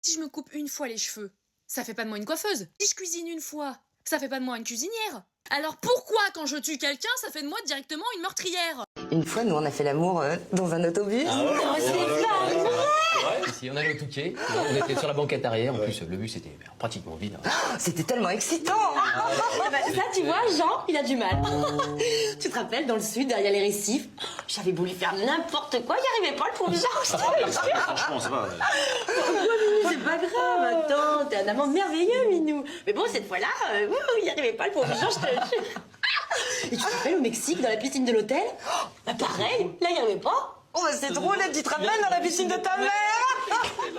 Si je me coupe une fois les cheveux, ça fait pas de moi une coiffeuse. Si je cuisine une fois, ça fait pas de moi une cuisinière. Alors pourquoi quand je tue quelqu'un, ça fait de moi directement une meurtrière? Une fois, nous, on a fait l'amour dans un autobus. Ah ouais. Non, c'est pas vrai. Si on allait au Touquet, on était sur la banquette arrière. En plus, le bus était pratiquement vide. C'était tellement excitant. Ça, tu vois, Jean, il a du mal. Tu te rappelles, dans le sud, derrière les récifs, j'avais voulu faire n'importe quoi, il n'y arrivait pas, le pauvre Jean. Franchement, ça va. C'est pas grave, attends, t'es un amant merveilleux, Minou. Mais bon, cette fois-là, il n'y arrivait pas, le pauvre Jean, je te jure. Et tu te rappelles au Mexique, dans la piscine de l'hôtel? Bah pareil, là, il n'y arrivait pas. Oh, bah, c'est drôle, tu te ramènes dans la piscine de ta mère.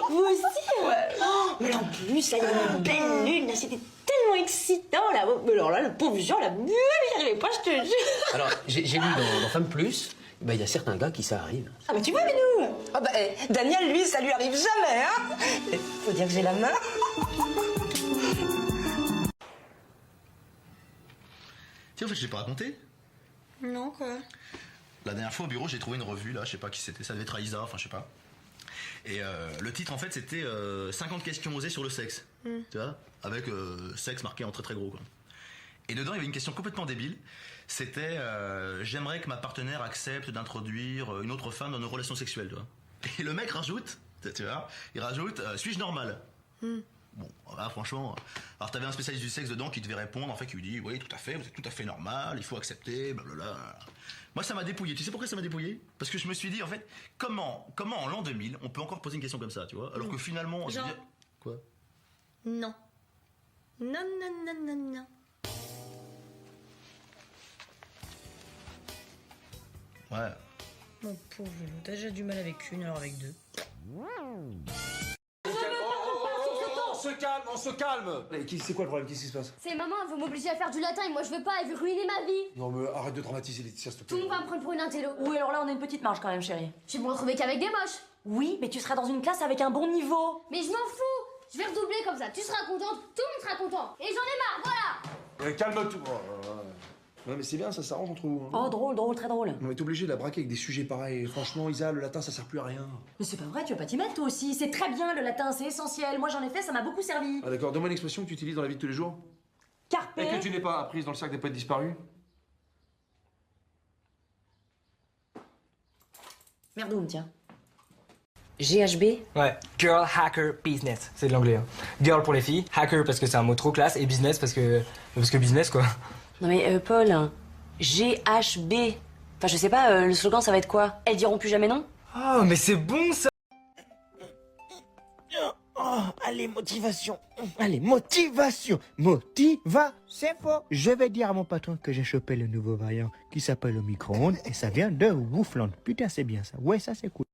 Vous aussi, ouais. Oh, mais là, en plus, là, il y avait une belle lune, là, c'était tellement excitant, là. Mais alors là, le pauvre Jean, là, il n'y arrivait pas, je te jure. Alors, j'ai lu dans Femme Plus, il y a certains gars qui ça arrive. Ah bah tu vois, Minou. Ah bah, Daniel, lui, ça lui arrive jamais, hein. Faut dire que j'ai la main. Tiens, en fait, je t'ai pas raconté. Non, quoi. La dernière fois au bureau, j'ai trouvé une revue, là, je sais pas qui c'était, ça devait être Aïsa, enfin, je sais pas. Et le titre, en fait, c'était 50 questions osées sur le sexe. Tu vois, avec sexe marqué en très très gros, quoi. Et dedans, il y avait une question complètement débile. C'était j'aimerais que ma partenaire accepte d'introduire une autre femme dans nos relations sexuelles, tu vois. Et le mec rajoute, tu vois, il rajoute suis-je normal? Bon, là, franchement, alors t'avais un spécialiste du sexe dedans qui devait répondre, en fait, qui lui dit oui, tout à fait, vous êtes tout à fait normal, il faut accepter, blablabla. Moi, ça m'a dépouillé. Tu sais pourquoi ça m'a dépouillé? Parce que je me suis dit, en fait, comment en l'an 2000, on peut encore poser une question comme ça, tu vois? Alors que finalement, Jean. Quoi? Non. Non, non, non, non, non. Ouais. Mon pauvre Lou, t'as déjà du mal avec une, alors avec deux. On se calme. C'est quoi le problème? Qu'est-ce qui se passe? C'est maman, elle veut m'obliger à faire du latin et moi je veux pas, elle veut ruiner ma vie. Non mais arrête de dramatiser Laetitia, s'il te Tout le plaît. monde va me prendre pour une intello. Oui, alors là, on a une petite marge quand même, chérie. Je vais me retrouver qu'avec des moches. Oui, mais tu seras dans une classe avec un bon niveau. Mais je m'en fous. Je vais redoubler comme ça. Tu seras contente, tout le monde sera content. Et j'en ai marre, voilà. Calme-toi. Non mais c'est bien, ça s'arrange entre vous. Hein. Oh, drôle, drôle, très drôle. On est obligé de la braquer avec des sujets pareils. Franchement, Isa, le latin, ça sert plus à rien. Mais c'est pas vrai, tu vas pas t'y mettre toi aussi. C'est très bien le latin, c'est essentiel. Moi j'en ai fait, ça m'a beaucoup servi. Ah d'accord, donne-moi une expression que tu utilises dans la vie de tous les jours. Carpe. Et que tu n'es pas apprise dans le cercle des poètes disparus. Merdoum, tiens. GHB. Ouais, Girl Hacker Business, c'est de l'anglais. Hein. Girl pour les filles, hacker parce que c'est un mot trop classe, et business parce que business quoi. Non mais Paul, GHB. Enfin, je sais pas, le slogan, ça va être quoi? Elles diront plus jamais non? Oh, mais c'est bon ça! Oh, allez, motivation. Allez, motivation. C'est faux. Je vais dire à mon patron que j'ai chopé le nouveau variant qui s'appelle le micro-ondes et ça vient de Woofland. Putain, c'est bien ça. Ouais, ça c'est cool.